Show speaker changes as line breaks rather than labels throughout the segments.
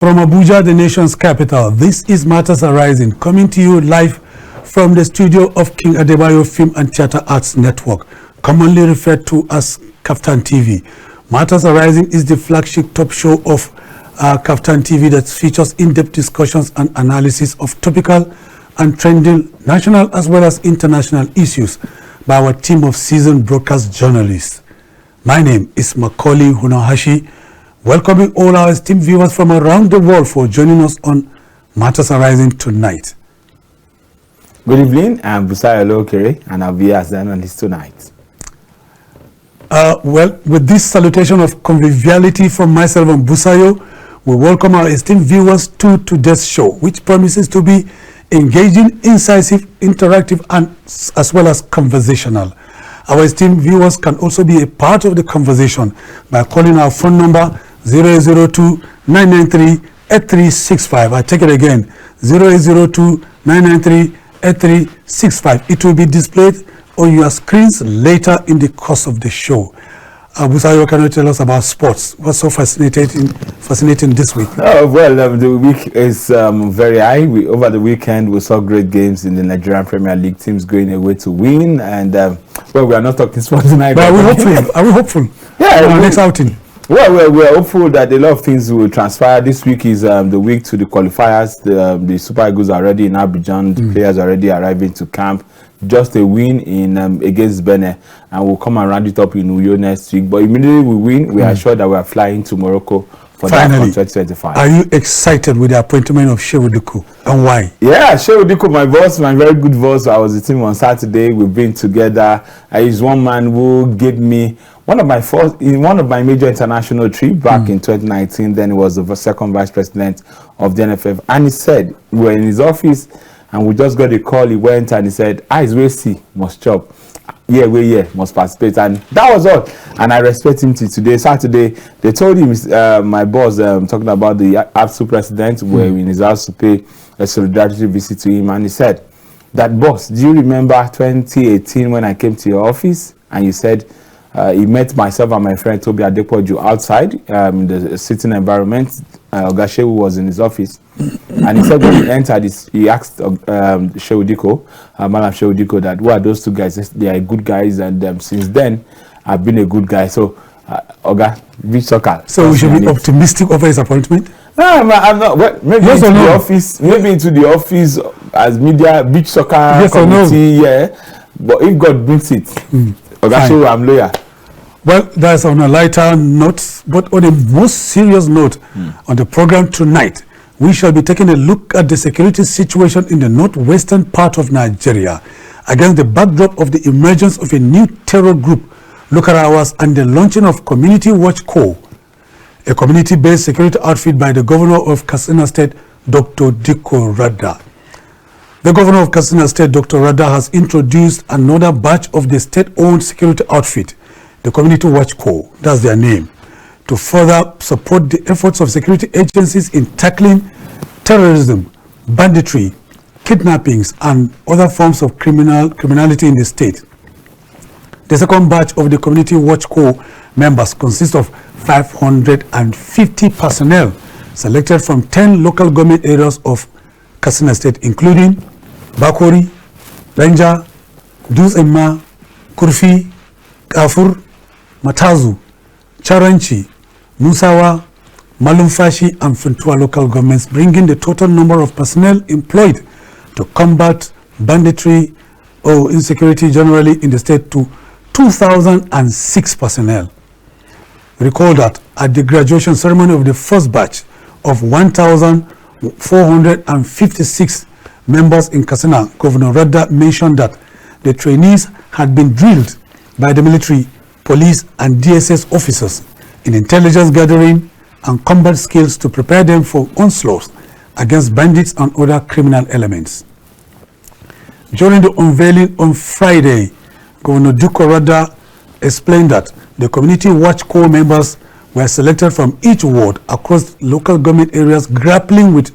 From Abuja, the nation's capital, this is Matters Arising, coming to you live from the studio of King Adebayo Film and Theatre Arts Network, commonly referred to as KAFTANTV. Matters Arising is the flagship top show of KAFTANTV that features in-depth discussions and analysis of topical and trending national as well as international issues by our team of seasoned broadcast journalists. My name is Macauley Hunohashi, welcoming all our esteemed viewers from around the world for joining us on Matters Arising tonight.
Good evening, I'm Busayo Olowookere, and I'll be as the analyst tonight.
Well, with this salutation of conviviality from myself and Busayo, we welcome our esteemed viewers to today's show, which promises to be engaging, incisive, interactive, and as well as conversational. Our esteemed viewers can also be a part of the conversation by calling our phone number 0802-993-8365. I take it again, 0802-993-8365. It will be displayed on your screens later in the course of the show. Busayo, can you tell us about sports? What's so fascinating this week?
Oh, well, the week is very high. Over the weekend, we saw great games in the Nigerian Premier League, teams going away to win. And, well, we are not talking sports tonight.
But are we hopeful? Are we hopeful?
Yeah.
Our next outing.
Well, we're hopeful that a lot of things will transpire. This week is the week to the qualifiers. The Super Eagles are already in Abidjan. The players are already arriving to camp. Just a win in against Benin, and we'll come and round it up in Uyo next week. But immediately we win, we are sure that we are flying to Morocco for
Finally,
that 2025.
Are you excited with the appointment of Shehu Diko, and why?
Yeah, Shehu Diko, my boss, my very good boss. I was with him on Saturday. We've been together. He's one man who gave me one of my major international trips back in 2019. Then he was the second vice president of the NFF, and he said we were in his office. And we just got a call. He went and he said, "Eyes we see must chop, yeah must participate," and that was all. And I respect him till today. Saturday, they told him, my boss, talking about the ABSU president, were in his house to pay a solidarity visit to him, and he said, "That boss, do you remember 2018 when I came to your office and you said he met myself and my friend Toby Adepoju outside in the sitting environment? Shehu was in his office." And he said when he entered, he asked Shehu Diko, Madam Shehu Diko, that who are those two guys? They are good guys, and since then, I've been a good guy. So, Oga, beach soccer.
So we should be optimistic over his appointment?
No, I'm not. Well, maybe
yes
into the office. Maybe into the office as media beach soccer
yes
committee. No? Yeah, but if God brings it, Oga Shehu, I'm loyal.
Well, that's on a lighter note, but on a most serious note, on the program tonight, we shall be taking a look at the security situation in the northwestern part of Nigeria against the backdrop of the emergence of a new terror group, local hours, and the launching of Community Watch Corps, a community-based security outfit by the governor of Katsina State, Dr. Dikko Radda. The governor of Katsina State, Dr. Radda, has introduced another batch of the state-owned security outfit, the Community Watch Corps, that's their name, to further support the efforts of security agencies in tackling terrorism, banditry, kidnappings, and other forms of criminality in the state. The second batch of the Community Watch Corps members consists of 550 personnel selected from 10 local government areas of Katsina State, including Bakori, Lenja, Dutse-Emma, Kurfi, Kafur, Matazu, Charanchi, Musawa, Malumfashi, and Funtua local governments, bringing the total number of personnel employed to combat banditry or insecurity generally in the state to 2,006 personnel. Recall that at the graduation ceremony of the first batch of 1,456 members in Katsina, Governor Radda mentioned that the trainees had been drilled by the military, police, and DSS officers in intelligence gathering and combat skills to prepare them for onslaughts against bandits and other criminal elements. During the unveiling on Friday, Governor Dikko Radda explained that the Community Watch Corps members were selected from each ward across local government areas grappling with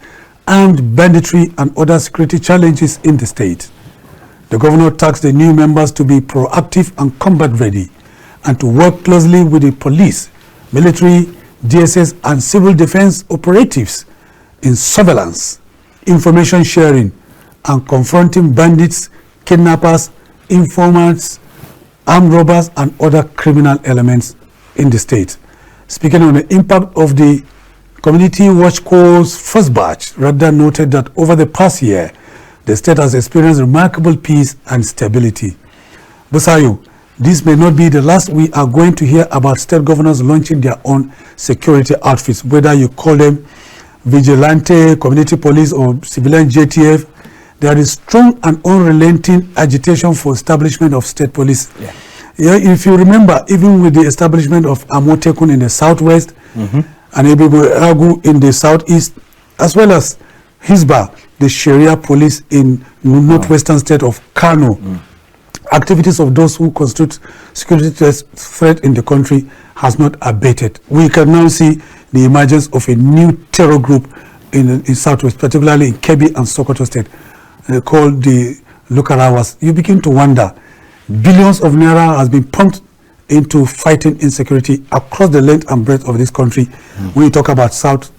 armed banditry and other security challenges in the state. The governor tasked the new members to be proactive and combat ready, and to work closely with the police, military, DSS, and civil defense operatives in surveillance, information sharing, and confronting bandits, kidnappers, informants, armed robbers, and other criminal elements in the state. Speaking on the impact of the Community Watch Corps' first batch, Radda noted that over the past year, the state has experienced remarkable peace and stability. Busayo, this may not be the last we are going to hear about state governors launching their own security outfits, whether you call them vigilante, community police, or civilian JTF. There is strong and unrelenting agitation for establishment of state police. Yeah, if you remember, even with the establishment of Amotekun in the southwest, and Agu in the southeast, as well as Hisba, the Sharia police in northwestern state of Kano, activities of those who constitute security threat in the country has not abated. We can now see the emergence of a new terror group in southwest, particularly in Kebbi and Sokoto state, called the Lukarawas. You begin to wonder, billions of naira has been pumped into fighting insecurity across the length and breadth of this country. When you talk about south,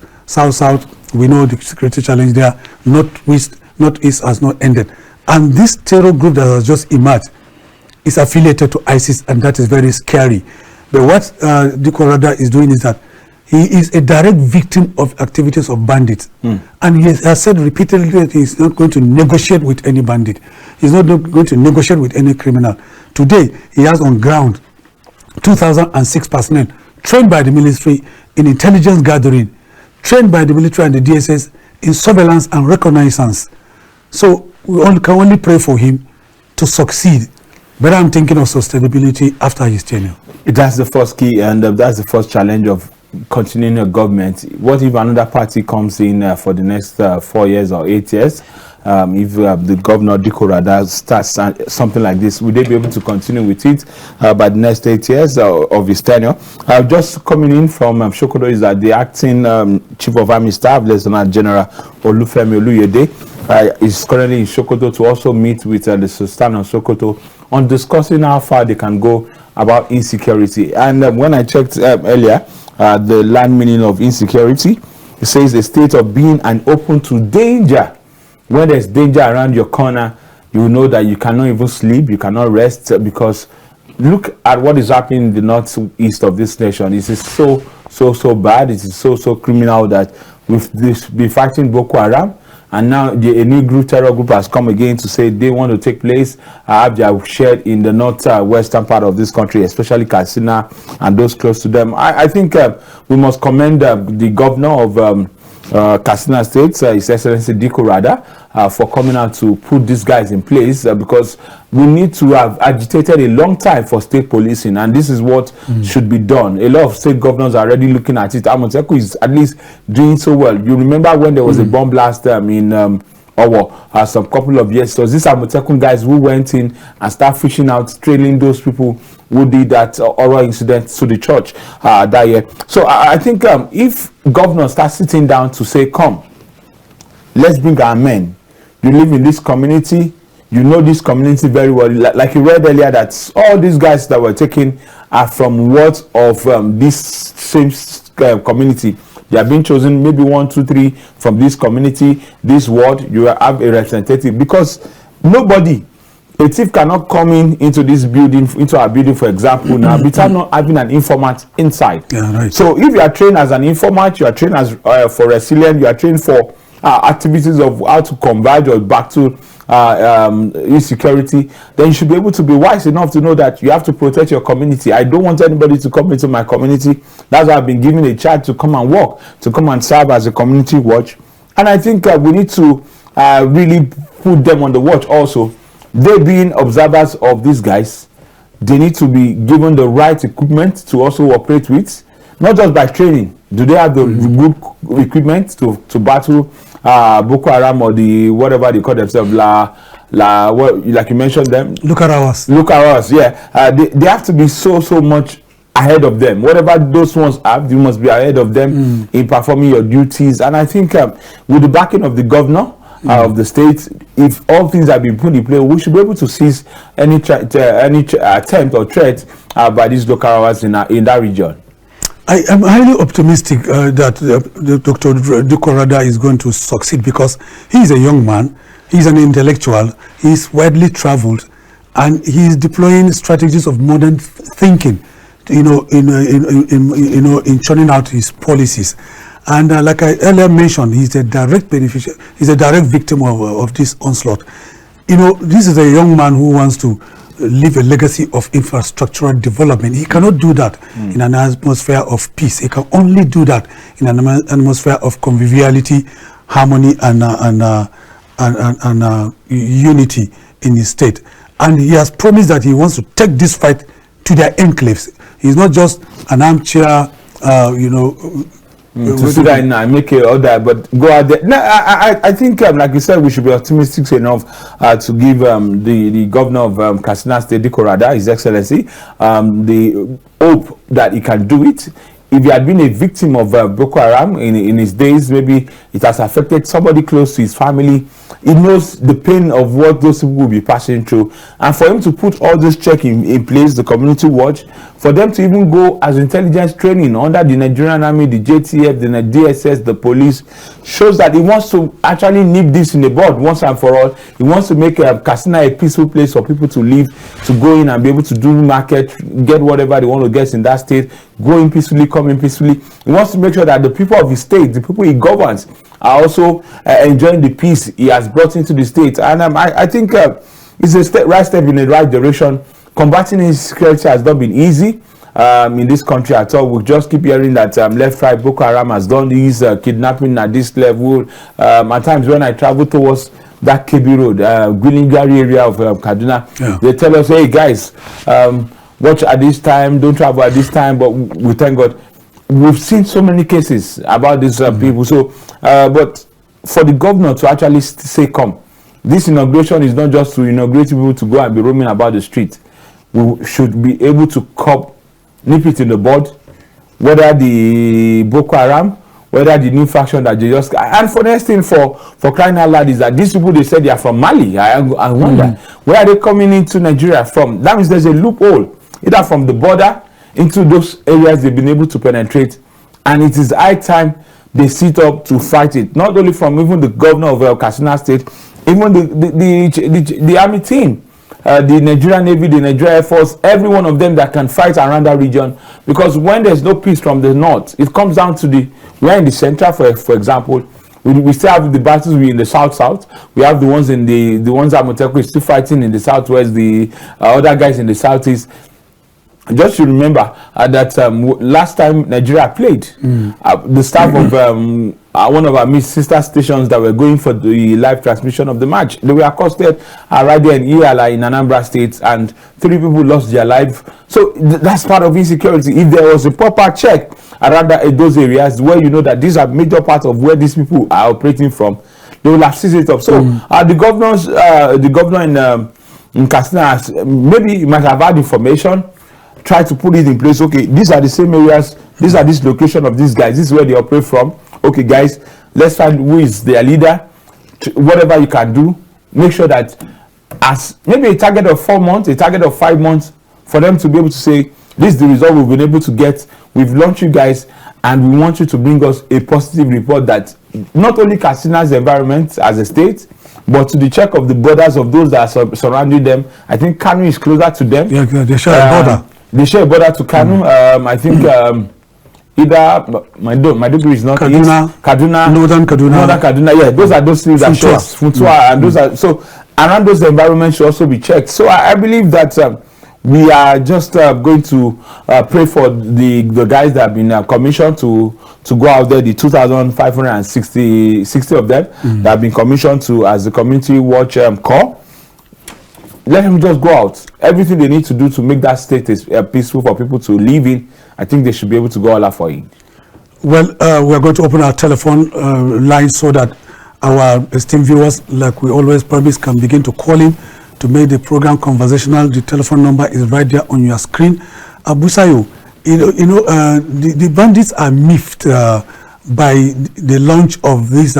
we know the security challenge there. Northeast has not ended. And this terror group that has just emerged is affiliated to ISIS, and that is very scary. But what Radda is doing is that he is a direct victim of activities of bandits. And he has said repeatedly that he is not going to negotiate with any bandit. He's not going to negotiate with any criminal. Today, he has on ground 2,006 personnel trained by the military in intelligence gathering, trained by the military and the DSS in surveillance and reconnaissance. So we can only pray for him to succeed. But I'm thinking of sustainability after his tenure.
That's the first key, and that's the first challenge of continuing a government. What if another party comes in for the next 4 years or 8 years? If the governor Radda starts something like this, would they be able to continue with it by the next 8 years of his tenure? Just coming in from Sokoto is that the acting Chief of Army Staff, Lieutenant General Olufemi Oluyede, is currently in Sokoto to also meet with the Sultan of Sokoto on discussing how far they can go about insecurity. And when I checked earlier, the land meaning of insecurity, it says a state of being and open to danger. When there's danger around your corner, you will know that you cannot even sleep, you cannot rest, because look at what is happening in the northeast of this nation. It is so bad. It is so criminal that we've been fighting Boko Haram, and now a new terror group has come again to say they want to take place, have their share in the northwestern part of this country, especially Katsina and those close to them. I think we must commend the governor of Katsina State, His Excellency Radda, for coming out to put these guys in place, because we need to have agitated a long time for state policing, and this is what should be done. A lot of state governors are already looking at it. Amotekun is at least doing so well. You remember when there was a bomb blast in Owo some couple of years. So these Amotekun guys who went in and start fishing out, trailing those people who did that horror incident to the church that year. So I think if governors start sitting down to say, come, let's bring our men. You live in this community, you know this community very well. Like you read earlier, that all these guys that were taken are from wards of this same community. They have been chosen, maybe 1, 2, 3 from this community, this ward. You have a representative, because nobody, a thief cannot come into this building, into our building, for example, now without not having an informant inside. Yeah, right. So if you are trained as an informant, you are trained as for resilience, you are trained for activities of how to converge or back to insecurity, then you should be able to be wise enough to know that you have to protect your community. I don't want anybody to come into my community. That's why I've been given a charge to come and work, to come and serve as a community watch. And I think we need to really put them on the watch also. They being observers of these guys, they need to be given the right equipment to also operate with, not just by training. Do they have the good equipment to battle Boko Haram or the whatever they call themselves, like you mentioned them? Look at us, yeah. They have to be so much ahead of them. Whatever those ones have, you must be ahead of them in performing your duties. And I think with the backing of the governor of the state, if all things have been put in place, we should be able to seize any attempt or threat by these local hours in that region.
I am highly optimistic that Dr. Radda is going to succeed, because he is a young man, he's an intellectual, he's widely traveled, and he is deploying strategies of modern thinking, in churning out his policies. And like I earlier mentioned, he's a direct beneficiary, he's a direct victim of this onslaught. This is a young man who wants to leave a legacy of infrastructural development. He cannot do that in an atmosphere of peace. He can only do that in an atmosphere of conviviality, harmony, and unity in his state. And he has promised that he wants to take this fight to their enclaves. He's not just an armchair,
to sit there and make it all that, but go out there. No, I think, like you said, we should be optimistic enough to give the governor of Katsina State, Radda, His Excellency, the hope that he can do it. If he had been a victim of Boko Haram in his days, maybe it has affected somebody close to his family. He knows the pain of what those people will be passing through. And for him to put all this check in place, the community watch, for them to even go as intelligence training under the Nigerian Army, the JTF, the DSS, the police, shows that he wants to actually nip this in the bud once and for all. He wants to make Katsina a peaceful place for people to live, to go in and be able to do market, get whatever they want to get in that state, go in peacefully, come in peacefully. He wants to make sure that the people of his state, the people he governs, are also enjoying the peace he has brought into the state. And I think it's a right step in the right direction. Combating insecurity has not been easy in this country at all. We just keep hearing that left, right, Boko Haram has done this kidnapping at this level. At times when I travel towards that KB Road, Gwilingari area of Kaduna, they tell us, hey guys, watch at this time, don't travel at this time. But we thank God, we've seen so many cases about these people. So, but for the governor to actually say, come, this inauguration is not just to inaugurate people to go and be roaming about the street. We should be able to nip it in the bud, whether the Boko Haram, whether the new faction that they just... And for the next thing, for crying out loud, is that these people, they said they are from Mali. I wonder, where are they coming into Nigeria from? That means there's a loophole, either from the border into those areas they've been able to penetrate. And it is high time they sit up to fight it. Not only from even the governor of Katsina State, even the army team, the Nigerian Navy, the Nigerian Air Force, every one of them that can fight around that region. Because when there's no peace from the north, it comes down to we're in the center, for example. We still have the battles in the south. We have the ones the ones that Moteko is still fighting in the southwest, the other guys in the southeast. Just to remember that last time Nigeria played, the staff of one of our sister stations that were going for the live transmission of the match, they were accosted right there in Iyala in Anambra State, and 3 people lost their life. So that's part of insecurity. If there was a proper check around those areas where you know that these are major parts of where these people are operating from, they will have seized it up. So the governor in Katsina maybe might have had information, try to put it in place. Okay, these are the same areas, these are this location of these guys, this is where they operate from. Okay guys, let's find who is their leader. Whatever you can do, make sure that as maybe a target of 4 months, a target of 5 months, for them to be able to say, this is the result we've been able to get, we've launched you guys, and we want you to bring us a positive report that not only Katsina's environment as a state, but to the check of the borders of those that are surrounding them. I think Kano is closer to them.
Yeah, they share a border.
They share a border to Kano. I think either Maiduguri is not Kaduna, Northern Kaduna. Yeah, those are those things that share Funtua, and those are so around those environments should also be checked. So I believe that we are just going to pray for the guys that have been commissioned to go out there, the 2,560 of them that have been commissioned to as the community watch corps. Let them just go out. Everything they need to do to make that state peaceful for people to live in, I think they should be able to go all out for it.
Well, we're going to open our telephone line so that our esteemed viewers, like we always promise, can begin to call in to make the program conversational. The telephone number is right there on your screen. Busayo, the bandits are miffed by the launch of this,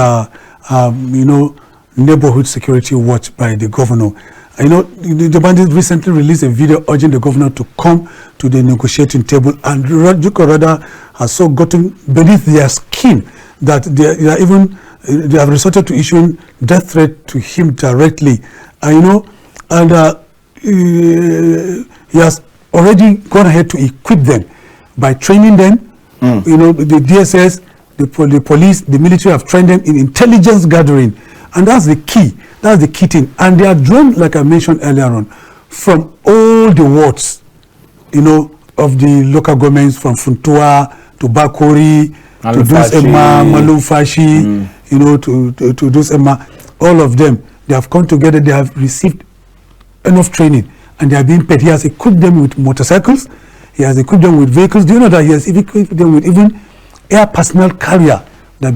neighborhood security watch by the governor. You know, the bandits recently released a video urging the governor to come to the negotiating table, and Radda has so gotten beneath their skin that they have resorted to issuing death threat to him directly. You know, and he has already gone ahead to equip them by training them. You know, the DSS, the police, the military have trained them in intelligence gathering, and that's the key. That's the key thing. And they are drawn, like I mentioned earlier on, from all the wards, you know, of the local governments, from Funtua to Bakori, to those Emma, Malufashi, you know, to those Emma, all of them. They have come together. They have received enough training, and they are being paid. He has equipped them with motorcycles. He has equipped them with vehicles. Do you know that he has equipped them with even air personnel carrier that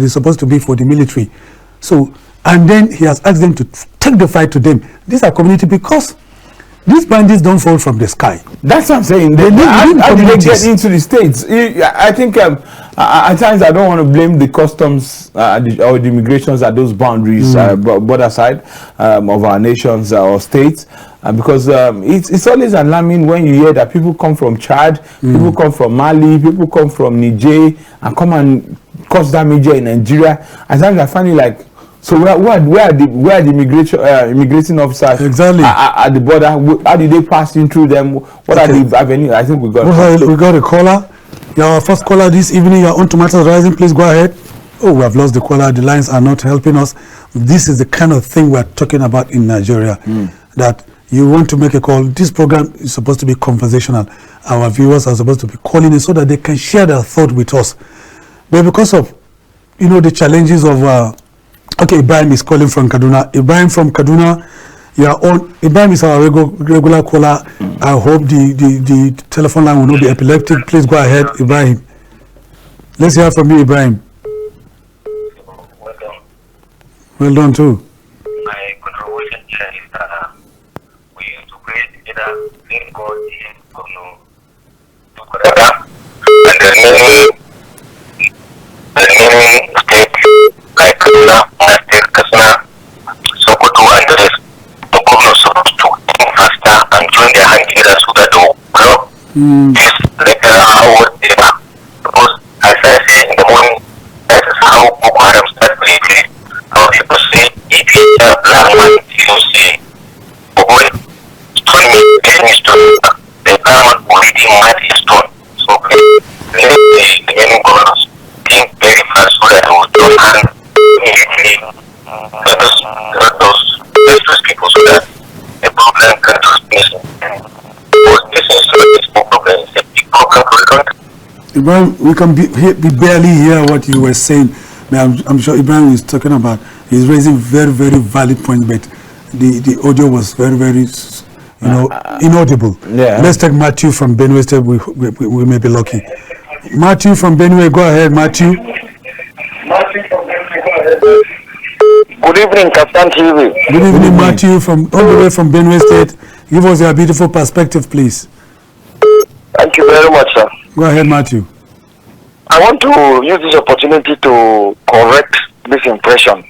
is supposed to be for the military? So, and then he has asked them to take the fight to them. These are community, because these bandits don't fall from the sky.
That's what I'm saying. How did they get into the states? I think at times I don't want to blame the customs or the immigrations at those boundaries, border side of our nations or states, because it's always alarming when you hear that people come from Chad, people come from Mali, people come from Niger, and come and cause damage in Nigeria. At times I find it like, so where are the immigrating officers
exactly
at the border? How did they pass in through them? What are the avenues? I think we got
a caller. You're our first caller this evening. You're on Tomatoes Rising. Please go ahead. Oh, we have lost the caller. The lines are not helping us. This is the kind of thing we're talking about in Nigeria. That you want to make a call. This program is supposed to be conversational. Our viewers are supposed to be calling in so that they can share their thought with us. But because of, you know, the challenges of okay, Ibrahim is calling from Kaduna. Ibrahim from Kaduna, you are on. Ibrahim is our regular caller. I hope the telephone line will not be epileptic. Please go ahead, Ibrahim. Let's hear from you, Ibrahim.
Well done.
Well done too.
My contribution here is that we used to pray together, thank God in to Radda, and the remaining states like Kaduna, Katsina, Sokoto, and the rest. The government is supposed to think faster and join their hands together so that they will block this letter whatever. Because as I said in the morning, that is how Boko Haram starts playing. How people say, if you are a black man, you say, oh boy, stone me, get me stone. The black man already mad is stone. So please, let the remaining governors think very fast so that they will join hands. Let those people so that the problem can just be because this is not a small problem, it's a big problem for the country.
Ibrahim, we can barely hear what you were saying. I'm sure Ibrahim is talking about, he's raising very, very valid points, but the audio was very, very, you know, inaudible.
Yeah.
Let's take Matthew from Benue State. We may be lucky. Matthew from Benue, go ahead, Matthew.
Good evening, KAFTANTV.
Good evening, Matthew, from all the way from Benue State. Give us your beautiful perspective, please.
Thank you very much, sir.
Go ahead, Matthew.
I want to use this opportunity to correct this impression.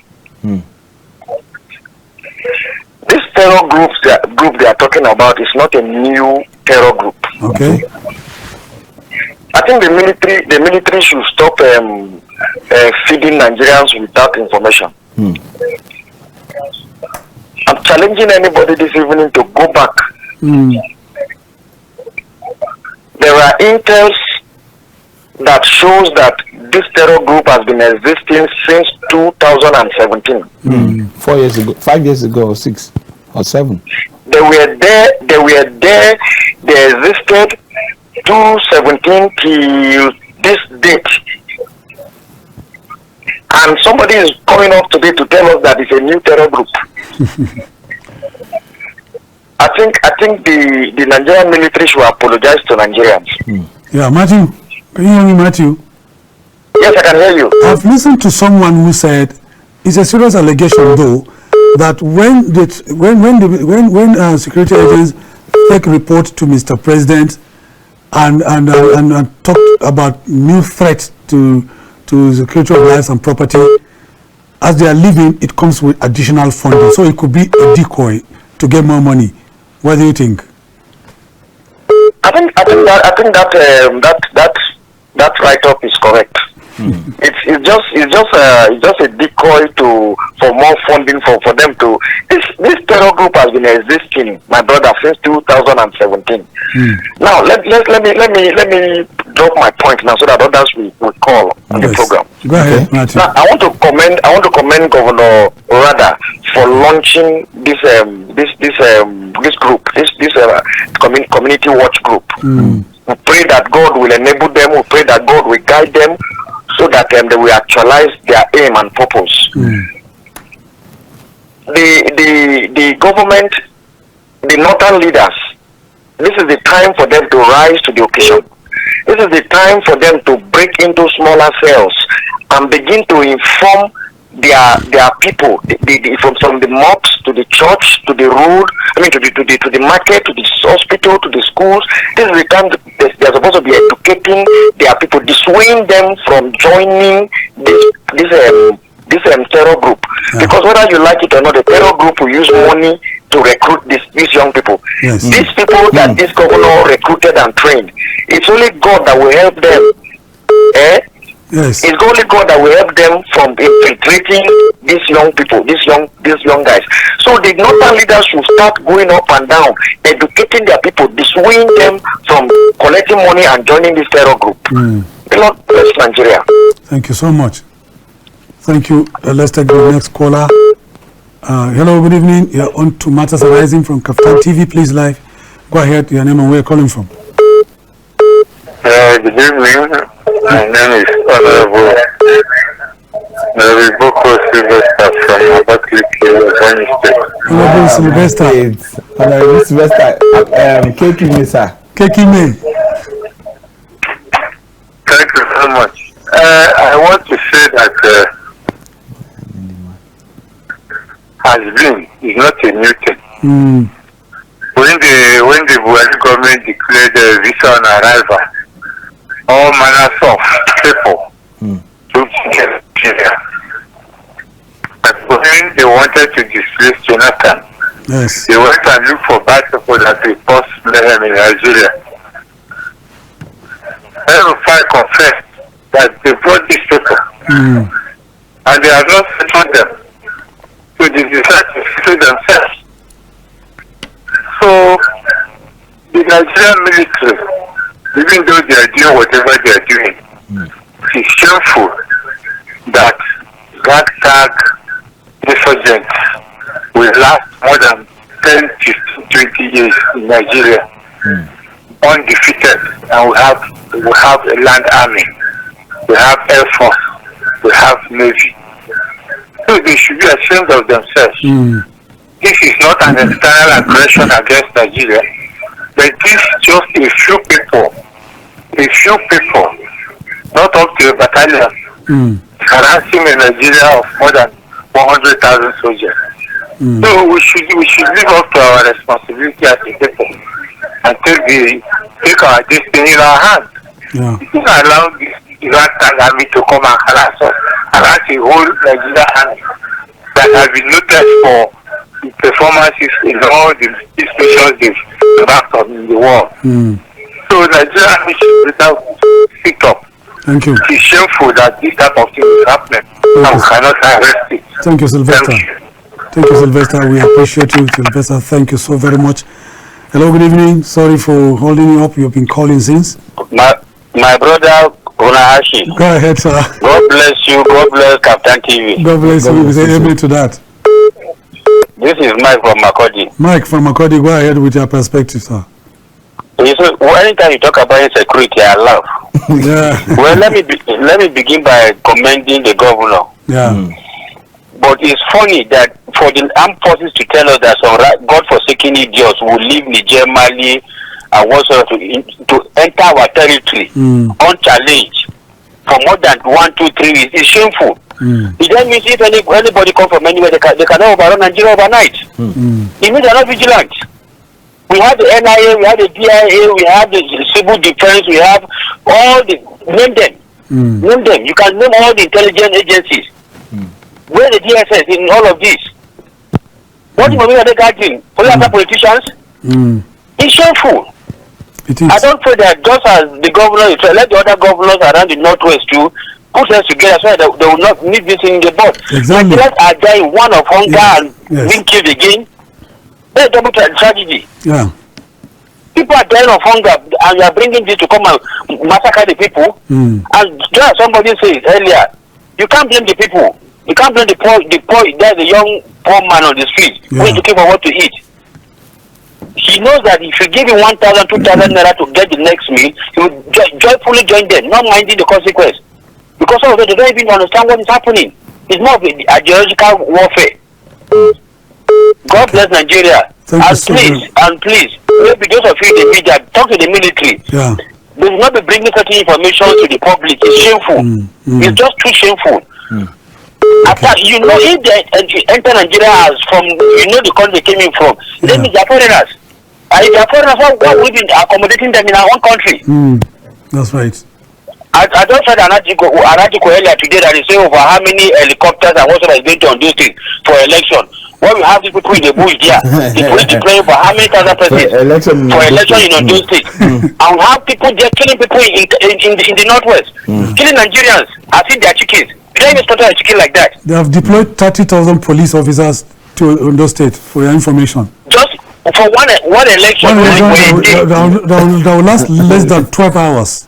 This terror group they are talking about is not a new terror group.
Okay.
I think the military should stop feeding Nigerians without information. I'm challenging anybody this evening to go back. There are intels that shows that this terror group has been existing since 2017.
4 years ago, 5 years ago, or 6 or 7.
They were there, they existed 2017 till this date. And somebody is coming up today to tell us that it's a new terror group. I think the Nigerian military should apologize to Nigerians.
Yeah, Matthew, can you hear me, Matthew?
Yes, I can hear you.
I've listened to someone who said it's a serious allegation, though, that when security agents take report to Mr. President and talked about new threats to security of lives and property, as they are leaving, it comes with additional funding. So it could be a decoy to get more money. What do you think?
I think that write-up is correct. It's just a decoy for more funding for them to. This terror group has been existing, my brother, since 2017. Now let me drop my point now so that others will call on the program.
Go ahead, Matthew.
Now I want to commend Governor Radda for launching this group, this community watch group. We pray that God will enable them. We pray that God will guide them so that they will actualize their aim and purpose. The government, the northern leaders, this is the time for them to rise to the occasion. This is the time for them to break into smaller cells and begin to inform their people, from the mosques to the church to the road, to the market, to the hospital, to the schools. This is the time they're supposed to be educating their people, dissuading them from joining this terror group. Because whether you like it or not, the terror group will use money to recruit these young people.
Yes.
These people that this governor recruited and trained, it's only God that will help them.
Yes.
It's only God that will help them from infiltrating these young people, these young guys. So the northern leaders should start going up and down, educating their people, dissuading them from collecting money and joining this terror group. The Lord bless Nigeria.
Thank you so much. Thank you. Let's take the next caller. Hello, good evening. You're on to Matters Arising from KAFTANTV. Please live. Go ahead. Your name and where you're calling from.
Good evening. My name is Honorable Sylvester from Abakaliki,
Honorable Sylvester.
Honorable Sylvester. Keki sir.
Thank you so much. I want to say that has been is not a new thing. When the Buhari government declared visa on arrival, all manners of people took Nigeria. But when they wanted to displace Jonathan,
yes,
they went and looked for bad people that will cause mayhem in Nigeria. I confessed that they brought these people and they have not settled them. So they decided to settle themselves. So the Nigerian military, even though they are doing whatever they are doing, it's shameful that ragtag insurgents will last more than 10, 15, 20 years in Nigeria, undefeated, and we have a land army, we have air force, we have navy. So they should be ashamed of themselves. This is not an external aggression against Nigeria, but this is just a few people, not up to a battalion, harassing a Nigeria of more than 100,000 soldiers. So we should live up to our responsibility as a people and take our destiny in our hands. We can't allow this Iraqi army to come and harass us, harass the whole Nigeria army that has been noted for the performances in all the stations they've backed up in the world. So Nigeria army should sit up.
Thank you.
It's shameful that this type of thing is happening and we cannot arrest it.
Thank you, Sylvester. Thank you, Sylvester. We appreciate you, Sylvester. Thank you so very much. Hello, good evening. Sorry for holding you up. You've been calling since.
My brother Hunohashi.
Go ahead, sir.
God bless you. God bless KAFTANTV.
God bless you. We say amen to that.
This is Mike from Macauley.
Mike from Macauley, go ahead with your perspective, sir.
So, anytime you talk about insecurity, I laugh.
Yeah.
Well, let me begin by commending the governor.
Yeah.
But it's funny that for the armed forces to tell us that some God-forsaken idiots will leave Niger, Mali, and whatsoever to enter our territory unchallenged for more than 1, 2, 3 weeks is shameful. It then means if anybody comes from anywhere, they cannot overrun Nigeria overnight. It means they're not vigilant. We have the NIA, we have the DIA, we have the civil defense, we have all the, name them. Name them. You can name all the intelligence agencies. Where the DSS in all of this? What information are they gathering? Other politicians? It's shameful.
It is.
I don't pray that just as the governor, let the other governors around the northwest too put us together so that they will not need this in the board.
Exactly.
Nigerians are dying one of hunger and being killed again. That's a double tragedy.
Yeah.
People are dying of hunger, and you are bringing this to come and massacre the people. And just as somebody said earlier, you can't blame the people. You can't blame the poor. There's a young poor man on the street who is looking for what to eat. He knows that if you give him 1,000, 2,000 naira to get the next meal, he will joyfully join them, not minding the consequence. Because some of them, they don't even understand what is happening. It's more of an ideological warfare. God bless Nigeria. And please, maybe those of you in the media, talk to the military.
Yeah.
They will not be bringing certain information to the public. It's shameful. It's just too shameful. After, you know, if they enter Nigeria as from, you know, the country they came in from, they mean they are foreigners. And if they are foreigners, why would we be accommodating them in our own country?
That's right.
I just read an article earlier today that they say over how many helicopters and whatever is going to on those things for election. When we have these people in the bush there, the police deploying for how many thousand persons for election in Ondo State, and we have people there killing people in the northwest, killing Nigerians as if they are chickens. They don't even slaughter a chicken like that.
They have deployed 30,000 police officers to Ondo State, for your information.
Just for one election.
That will last less than 12 hours.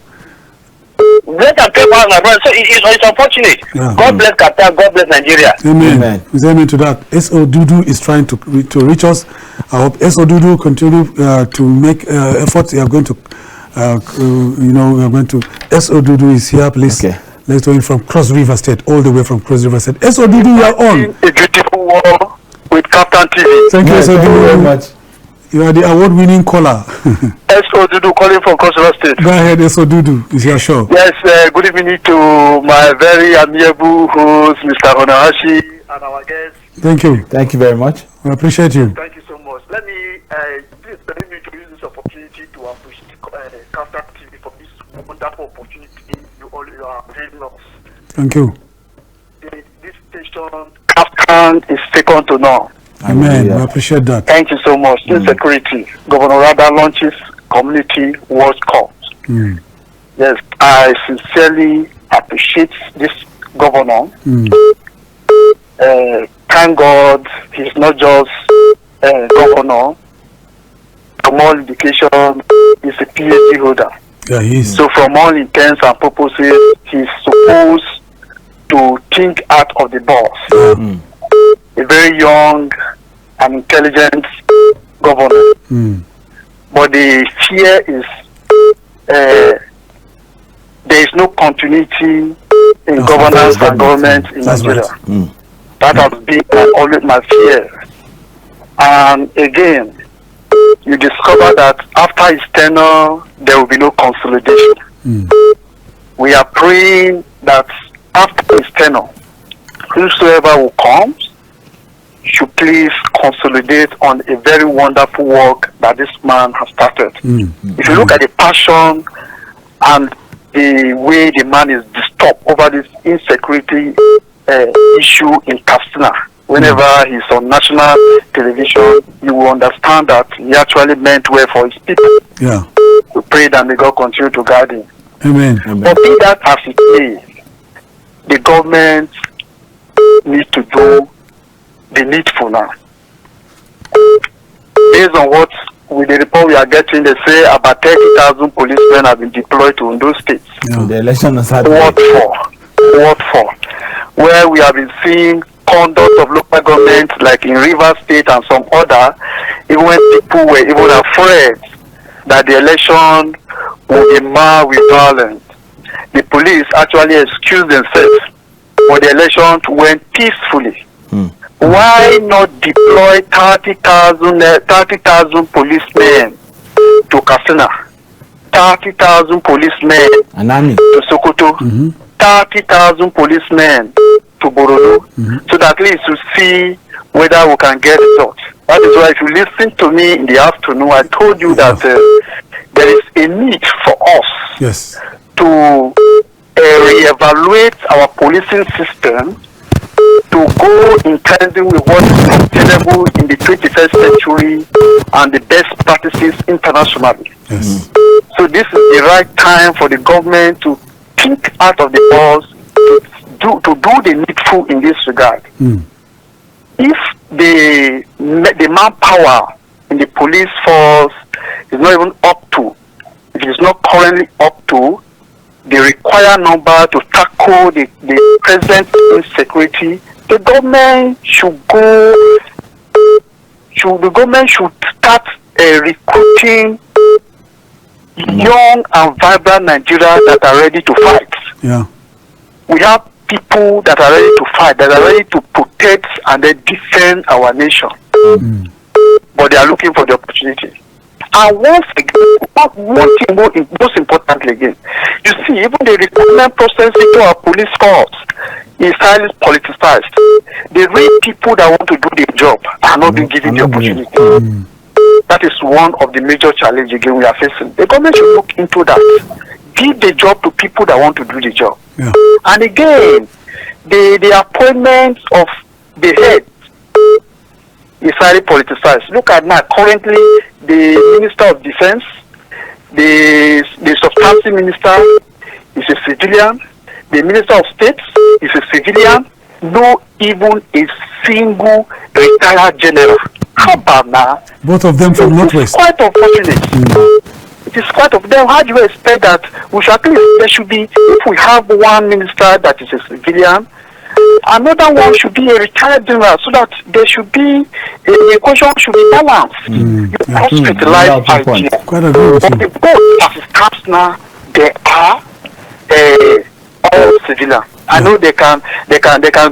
Less than 12 hours, my brother. So it's unfortunate. Yeah. God bless KAFTAN. God bless Nigeria.
Amen. Amen to that. S.O. Dudu is trying to reach us. I hope S.O. Dudu continue to make efforts. We are going to, we are going to. S.O. Dudu is here, please. Okay. Let's go in from Cross River State, all the way from Cross River State. S.O. Dudu, you are on.
A beautiful war with KAFTANTV.
Thank you, S.O. Dudu, very much. You are the award-winning caller.
S.O. Dudu calling from Cross River State.
Go ahead, S.O. Dudu. It's your show.
Yes, good evening to my very amiable host, Mr. Hunohashi, and our guests.
Thank you.
Thank you very much.
We appreciate you.
Thank you so much. Let me, please permit me to use this opportunity to appreciate KAFTANTV for this wonderful opportunity you are giving us.
Thank you.
This station, KAFTAN, is second to none.
Amen. We appreciate that.
Thank you so much. Insecurity. Governor Radda launches Community World Cup. Yes, I sincerely appreciate this governor. Thank God he's not just a governor. From all indication, he's a PhD holder.
Yeah, he is.
So from all intents and purposes, he's supposed to think out of the box. A very young and intelligent governor. But the fear is there is no continuity in governance and government in Nigeria. Right. That has been always my fear. And again, you discover that after his tenure, there will be no consolidation. We are praying that after his tenure, whosoever will come should please consolidate on a very wonderful work that this man has started. If you look at the passion and the way the man is disturbed over this insecurity issue in KAFTAN, whenever he's on national television, you will understand that he actually meant well for his people.
Yeah.
We pray that may God continue to guide him.
Amen.
But be that as it is, the government needs to do the needful now. Based on what with the report we are getting, they say about 30,000 policemen have been deployed to Ondo State.
Yeah. The election is happening.
What for? Where we have been seeing conduct of local government like in Rivers State and some other, even when people were even afraid that the election would be marred with violence. The police actually excused themselves, but the election went peacefully. Why not deploy 30,000 policemen to KAFTAN, 30,000 policemen to Sokoto, 30,000 policemen to Borodo, so that at least to see whether we can get results. That is why if you listen to me in the afternoon, I told you that there is a need for us to reevaluate our policing system to go in tandem with what is sustainable in the 21st century and the best practices internationally.
Yes.
So this is the right time for the government to think out of the box to do the needful in this regard. If the manpower in the police force is not even up to, it is not currently up to the required number to tackle the present insecurity, the government should start recruiting young and vibrant Nigerians that are ready to fight.
Yeah.
We have people that are ready to fight, that are ready to protect and then defend our nation. But they are looking for the opportunity. And once again, one thing most importantly again, you see, even the recruitment process into our police force is highly politicized. The real people that want to do their job are not being given the opportunity. That is one of the major challenges again we are facing. The government should look into that. Give the job to people that want to do the job.
Yeah.
And again, the appointment of the head is highly politicized. Look at now, currently the Minister of Defense, the substantive minister is a civilian, the Minister of State is a civilian, no even a single retired general. How about now?
Both of them from Northwest.
It's quite unfortunate. It is quite of them. How do you expect that we should at least, there should be, if we have one minister that is a civilian, another one should be a retired general, so that there should be the equation should be balanced. You hospitalize idea.
Quite agree with
But
you.
both as it stands now, they are all civilian. I know they can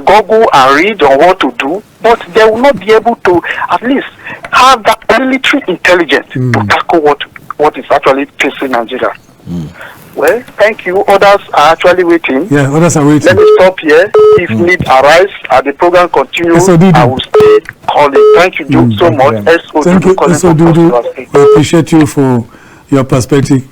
Google and read on what to do, but they will not be able to at least have that military intelligence to tackle what is actually facing Nigeria. Well, thank you. Others are actually waiting.
Yeah, others are waiting.
Let me stop here. If need arise, as the program continues,
So
I will stay calling. Thank you so much.
Thank you, so we appreciate you for your perspective.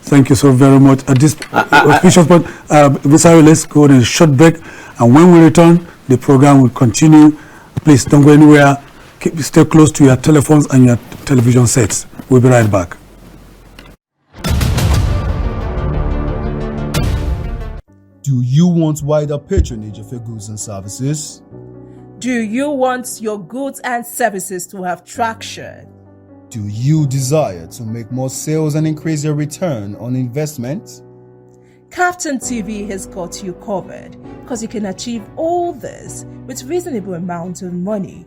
Thank you so very much. At this official point, Busayo, let's go on a short break, and when we return, the program will continue. Please don't go anywhere. Stay close to your telephones and your television sets. We'll be right back.
Do you want wider patronage of your goods and services?
Do you want your goods and services to have traction?
Do you desire to make more sales and increase your return on investment?
KAFTANTV has got you covered, because you can achieve all this with reasonable amount of money.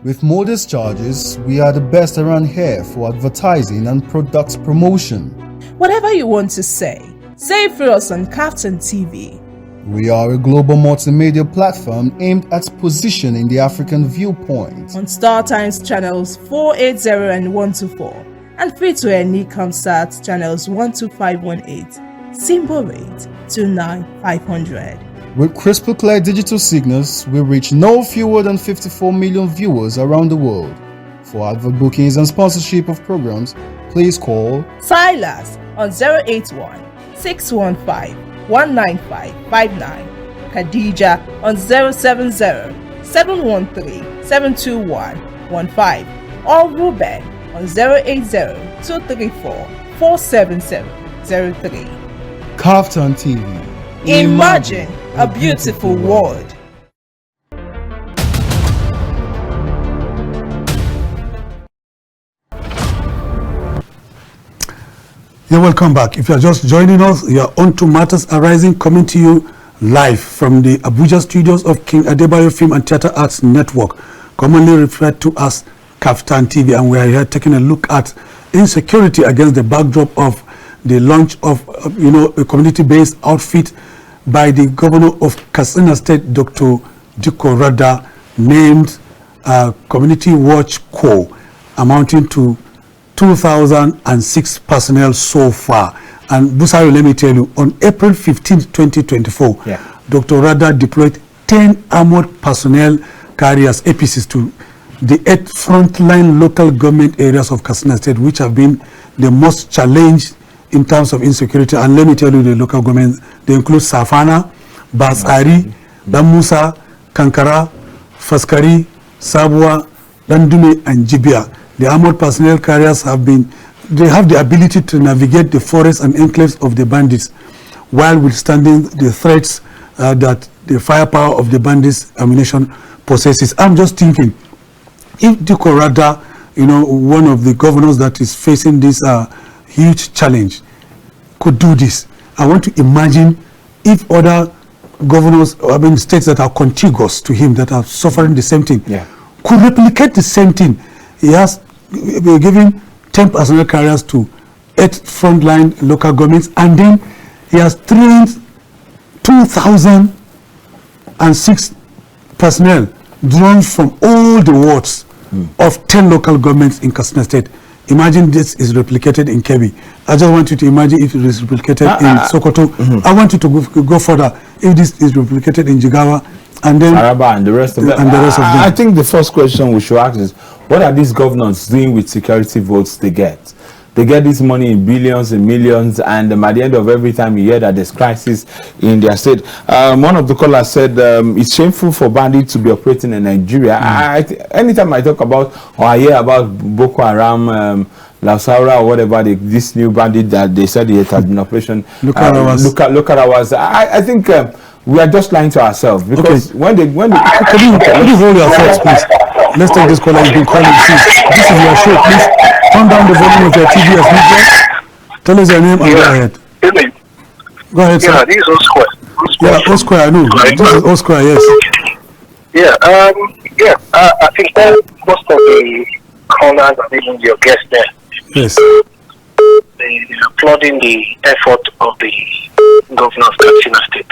With modest charges, we are the best around here for advertising and product promotion.
Whatever you want to say it for us on KAFTANTV.
We are a global multimedia platform aimed at positioning the African viewpoint
on Startimes channels 480 and 124, and free-to-air NIGCOMSAT channels 12518, symbol rate 29500.
With crystal clear digital signals, we reach no fewer than 54 million viewers around the world. For advert bookings and sponsorship of programs, please call
Silas on 081 615 19559, Khadija on 070 713 72115, or Ruben on 080 234 47703.
KAFTAN TV.
Imagine a beautiful world.
You're welcome back. If you're just joining us, you're on to Matters Arising, coming to you live from the Abuja studios of King Adebayo Film and Theatre Arts Network, commonly referred to as KAFTAN TV, and we are here taking a look at insecurity against the backdrop of the launch of a community-based outfit by the governor of Katsina State, Dr. Diko Radda, named Community Watch Corps, amounting to 2,006 personnel so far. And Busayo, let me tell you, on April 15, 2024, Dr. Radda deployed 10 armored personnel carriers, APCs, to the 8 frontline local government areas of Katsina State, which have been the most challenged in terms of insecurity. And let me tell you, the local government, they include Safana, Basari, Musa, Kankara, Faskari, Sabwa, Dandume, and Jibia. The armored personnel carriers have the ability to navigate the forests and enclaves of the bandits while withstanding the threats that the firepower of the bandits' ammunition possesses. I'm just thinking, if Diko Radda, one of the governors that is facing this huge challenge, could do this, I want to imagine if other governors, states that are contiguous to him, that are suffering the same thing, could replicate the same thing. He has given 10 personnel carriers to 8 frontline local governments, and then he has trained 2,006 personnel drawn from all the wards of 10 local governments in Katsina State. Imagine this is replicated in Kebbi. I just want you to imagine if it is replicated in Sokoto. I want you to go further. If this is replicated in Jigawa, and then
Araba and the rest of them. I think the first question we should ask is, what are these governors doing with security votes they get? They get this money in billions and millions, and at the end of every time you hear that there's crisis in their state. One of the callers said it's shameful for bandits to be operating in Nigeria. Anytime I talk about or I hear about Boko Haram, Lausaura or whatever, this new bandit that they said it has been operation. Look at ours. I think we are just lying to ourselves, because when they
can you hold your thoughts, please? Let's take this caller. You've been calling. This is your show. Please turn down the volume of your TV as usual. Tell us your name and go ahead. Go ahead, sir.
Yeah, this is O-Square.
O Square, I know. This is O Square, yes.
Yeah, I think that most of the callers and even your guests there,
yes,
they are applauding the effort of the governor of Katsina State.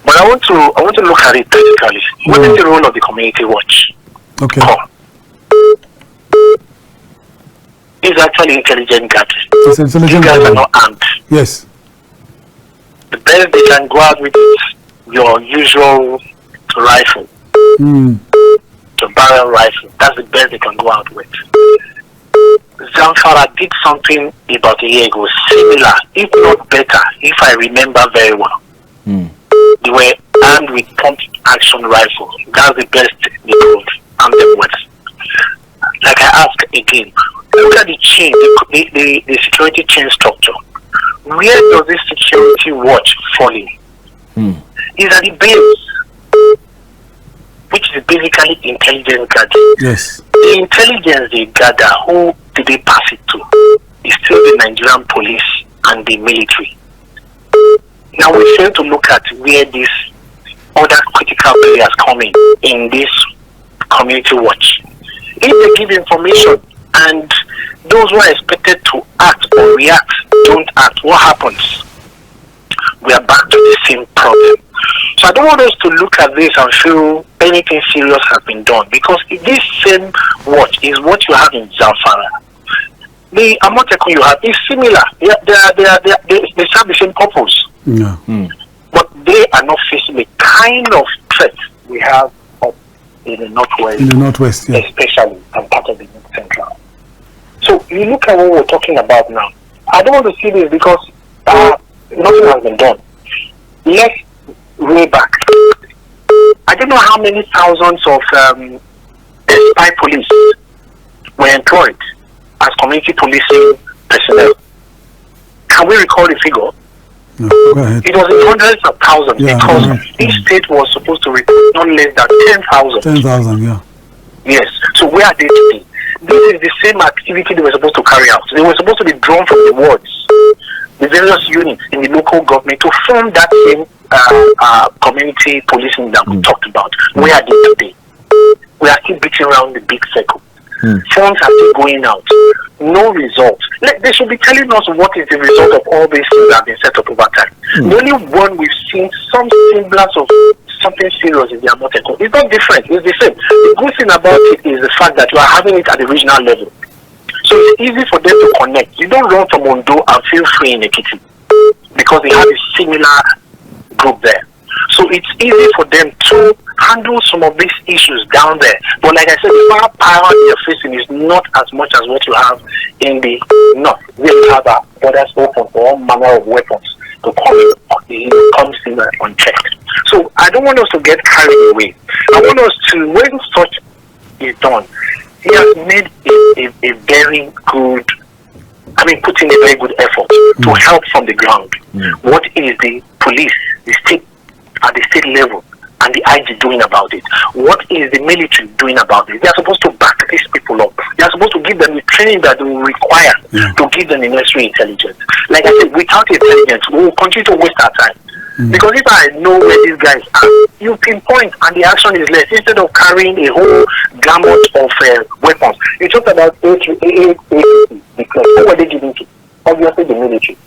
But I want to look at it critically. What is the role of the community watch?
Okay.
It's actually intelligent gathering.
It's intelligent
You guys are not armed.
Yes.
The best they can go out with is your usual rifle. The barrel rifle. That's the best they can go out with. Zamfara did something about a year ago, similar, if not better, if I remember very well. They were armed with pump action rifles. That's the best they could arm them with. Like I ask again, look at the chain, the security chain structure. Where does this security watch fall in? Is at the base, which is basically intelligence gathering.
Yes.
The intelligence they gather, who did they pass it to? Is still the Nigerian police and the military. Now we fail to look at where these other critical players come in this community watch. If they give information and those who are expected to act or react don't act, what happens? We are back to the same problem. So I don't want us to look at this and feel anything serious has been done, because this same watch is what you have in Zamfara. The Amotekun you have is similar. They serve the same purpose.
Yeah.
But they are not facing the kind of threat we have up in the northwest.
In the northwest, yeah.
Especially, and part of the central. So you look at what we're talking about now. I don't want to see this because nothing has been done. Let's way back. I don't know how many thousands of spy police were employed as community policing personnel. Can we recall the figure?
No, go ahead.
It was in hundreds of thousands, because each state was supposed to recruit not less than 10,000.
10,000, yeah.
Yes. So where are they today? This is the same activity they were supposed to carry out. They were supposed to be drawn from the wards, the various units in the local government, to form that same community policing that we talked about. Where are they today? We are still beating around the big circle. Funds are still going out. No results. They should be telling us what is the result of all these things that have been set up over time. The only one we've seen some semblance of something serious in the Amotekun. It's not different. It's the same. The good thing about it is the fact that you are having it at the regional level. So it's easy for them to connect. You don't run from Ondo and feel free in Ekiti, because they have a similar group there. So it's easy for them to handle some of these issues down there. But like I said, the firepower they're facing is not as much as what you have in the north, where you have borders open for all manner of weapons to come in on.
comes in unchecked. So I don't want us to get carried away. I want us to, when such is done, he has made a very good, put in a very good effort to help from the ground. What is the police, the state, at the state level, and the IG doing about it? What is the military doing about it? They are supposed to back these people up. They are supposed to give them the training that they will require to give them the necessary intelligence. Like I said, without intelligence, we will continue to waste our time. Because if I know where these guys are, you pinpoint and the action is less. Instead of carrying a whole gamut of weapons. You talked about AAC, because who were they giving to? Obviously the military.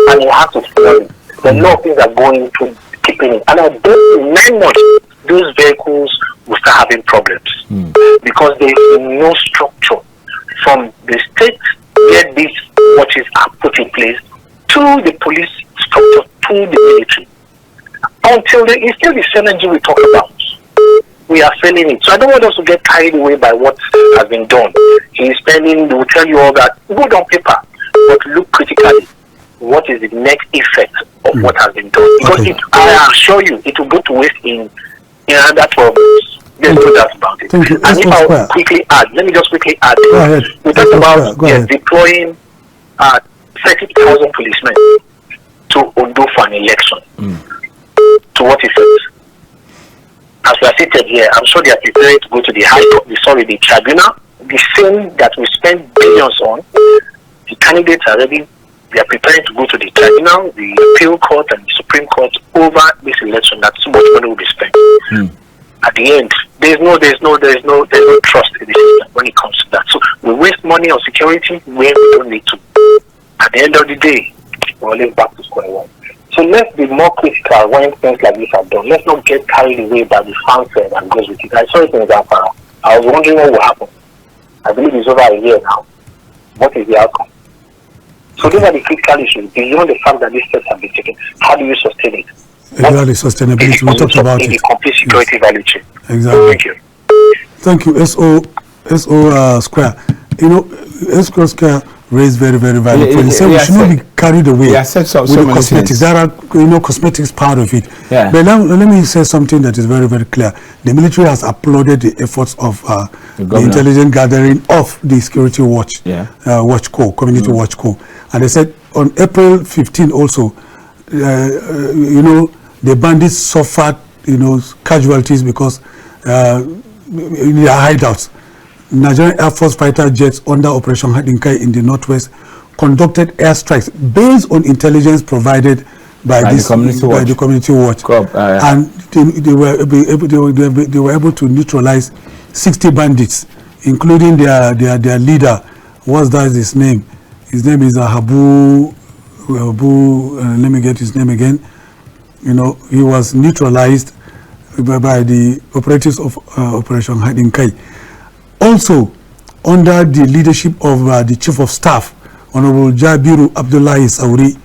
And you have to follow it. The law things are going to keeping it. And I bet in 9 months, those vehicles will start having problems. Because there is no structure from the state where these watches are put in place to the police structure, to the military. Until it's still the synergy we talk about. We are failing it. So I don't want us to get carried away by what has been done. He's spending, they will tell you all that. Good on paper, but look critically. What is the next effect of what has been done? Because I assure you, it will go to waste in another 12 months. There's no doubt about it.
Thank you.
And if I quickly add, let me just quickly add. We talked about deploying 30,000 policemen to Ondo for an election. To what effect? As we are seated here, I'm sure they are preparing to go to the High Court, the tribunal, the same that we spend billions on. The candidates are ready. They are preparing to go to the tribunal, the appeal court, and the Supreme Court over this election. That so much money will be spent. At the end, there's no trust in the system when it comes to that. So we waste money on security where we don't need to. At the end of the day, we're always back to square one. So let's be more critical when things like this are done. Let's not get carried away by the fanfare that goes with it. I saw it in Zamfara. I was wondering what will happen. I believe it's over a year now. What is the outcome? So these are the critical issues. Beyond the fact that these steps have been taken, how do you sustain it?
Exactly, sustainability. We talked about it.
The complete security value chain.
Exactly.
Thank you.
Thank you, SO Square. You know, SO Square raised very, very valid points. He said we should not be carried away with the cosmetics. There are, cosmetics part of it.
Yeah.
But let me say something that is very, very clear. The military has applauded the efforts of the intelligence gathering of the Security Watch, Watch Corps, Community Watch Corps. And they said on April 15 also, the bandits suffered, casualties because in their hideouts. Nigerian Air Force fighter jets under Operation Hadinkai in the northwest conducted airstrikes based on intelligence provided by the Community Watch, and they were able to neutralize 60 bandits, including their leader. What's that? His name? His name is Habu. Let me get his name again. He was neutralized by the operatives of Operation Hadinkai. Also, under the leadership of the Chief of Staff, Honorable Jabiru Abdullahi Sauri,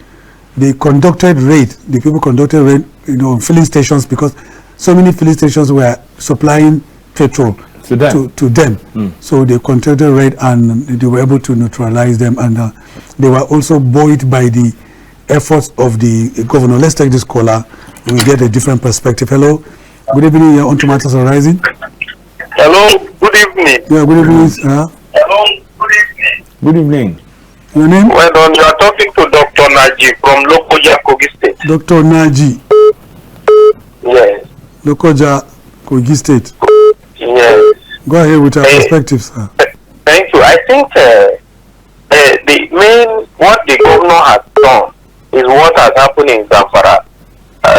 they conducted raid. The people conducted raid, on filling stations because so many filling stations were supplying petrol to them. So they conducted raid and they were able to neutralize them, and they were also buoyed by the efforts of the governor. Let's take this caller. We get a different perspective. Hello, good evening. You're on to Matters Arising.
Hello, good evening.
Yeah, good evening.
Hello, good evening.
Good evening.
Your name?
Well done. You are talking to Dr. Naji from Lokoja, Kogi State.
Dr. Naji.
Yes.
Lokoja, Kogi State.
Yes.
Go ahead with your perspectives, sir.
Thank you. I think what the governor has done is what has happened in Zamfara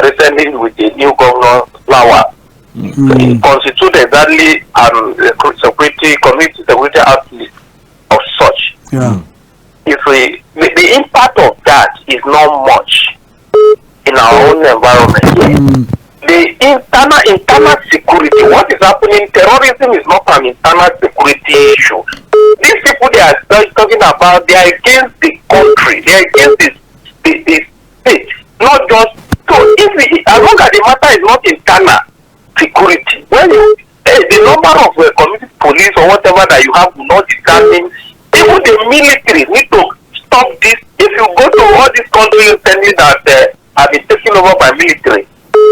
recently with the new governor, Flower. It constitutes exactly community security outlet of such.
Yeah.
The impact of that is not much in our own environment. The internal security, what is happening, terrorism is not an internal security issue. These people they are talking about, they are against the country, they are against the state, not just as long as the matter is not internal security. When the number of community police or whatever that you have will not determine. Even the military need to stop this. If you go to all these countries telling that
have been taken over by military.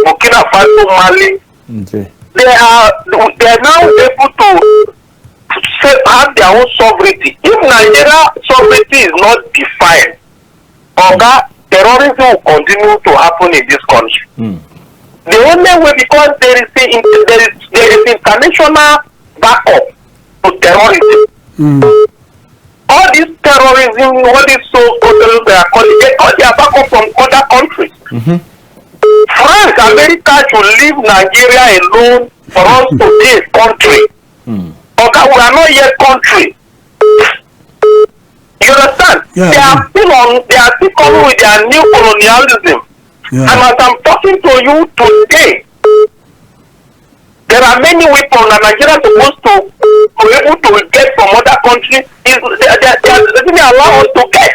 Burkina Faso, Mali,
Okay.
they are now able to have their own sovereignty. If Nigeria sovereignty is not defined, terrorism will continue to happen in this country. The only way, because there is international backup to terrorism. All this terrorism, all these so-called they are calling, they got their backup from other countries. France, America should leave Nigeria alone for us to be a country. Okay, we are not yet country. You understand?
Yeah,
they are still coming with their new colonialism.
Yeah.
And as I'm talking to you today, there are many weapons that Nigeria is supposed to be able to get from other countries. They are allow us to get.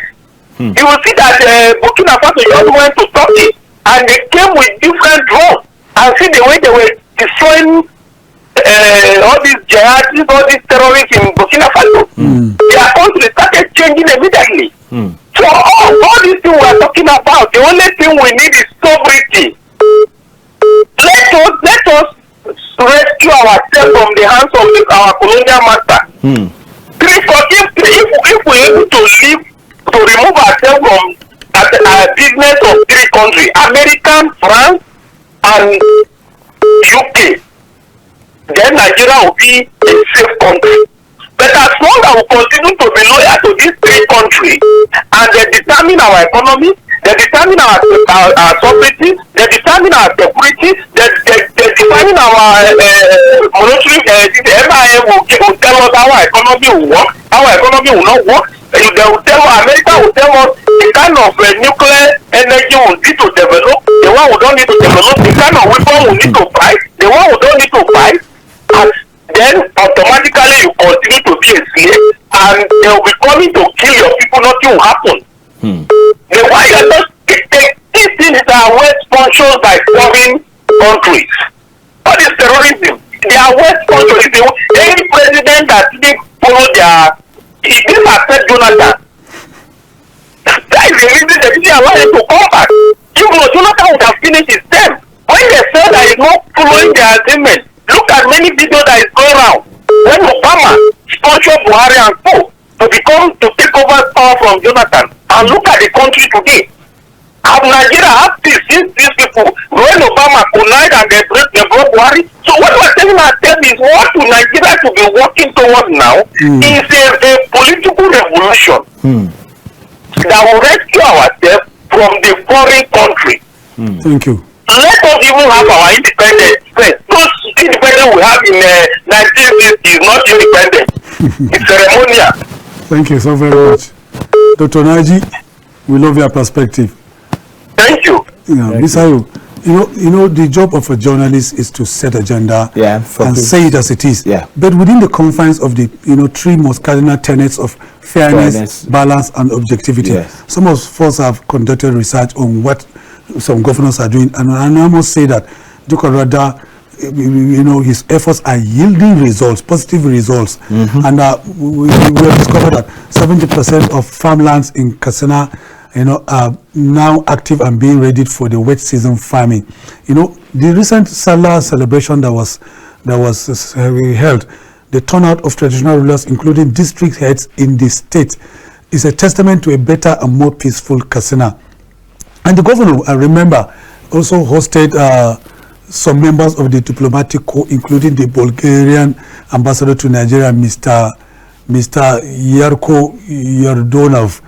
You will see that Burkina Faso just went to Turkey and they came with different drones. And see the way they were destroying all these jihadists, all these terrorists in Burkina Faso. Their country started changing immediately. So all these things we are talking about, the only thing we need is sovereignty. Let us rescue ourselves from the hands of our colonial master. If we are able to remove ourselves from a business of three countries, American, France, and UK, then Nigeria will be a safe country. But as long as we continue to be loyal to these three countries, and they determine our economy, they determine our sovereignty, they determine our security, they determine our monetary, the MIM will tell us how our economy will work, how our economy will not work. They will tell America will tell us the kind of nuclear energy we need to develop, the one we don't need to develop, the kind of weapon we need to buy, the one we don't need to buy, and then automatically you continue to be a slave, and they will be coming to kill your people, nothing will happen. The why they just these things are well sponsored by foreign countries. All this terrorism, they are well sponsored. Any president that didn't follow their, he didn't accept Jonathan. That is the reason they didn't allow him to come back. Jonathan would have finished his term. When they said that he's not following their agreement, look at many videos that is going around. When Obama sponsored Buhari and co to take over power from Jonathan, and look at the country today. Have Nigeria have peace since these people, when Obama connived and they brought Buhari? So what we're telling ourselves is what to Nigeria to be working towards now is a political revolution that will rescue ourselves from the foreign country.
Thank you.
Let us even have our independence. Those independence we have in 1960 is not independent. It's ceremonial.
Thank you so very much. Dr. Naji, we love your perspective.
Thank you.
Busayo, you know, the job of a journalist is to set agenda and say it as it is. But within the confines of the three most cardinal tenets of fairness, balance, and objectivity, some of us have conducted research on what some governors are doing, and I must say that Dr. Radda, his efforts are yielding results, positive results, and we have discovered that 70% of farmlands in Katsina, are now active and being ready for the wet season farming. The recent Salah celebration that was held, the turnout of traditional rulers, including district heads in the state, is a testament to a better and more peaceful Katsina. And the governor, I remember, also hosted some members of the diplomatic corps, including the Bulgarian ambassador to Nigeria, Mr. Yarko Yordonov,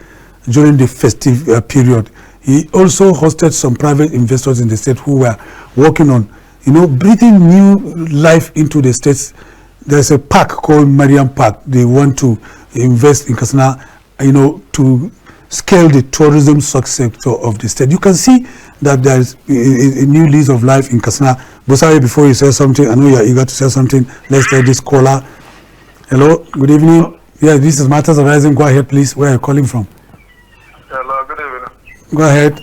during the festive period. He also hosted some private investors in the state who were working on, breathing new life into the states. There's a park called Mariam Park. They want to invest in Katsina, to scale the tourism sector of the state. You can see that there's a new lease of life in Katsina. Busayo, before you say something, I know you're eager to say something. Let's take this caller. Hello, good evening. Yeah, this is Matters Arising. Go ahead, please. Where are you calling from?
Hello, good evening.
Go ahead.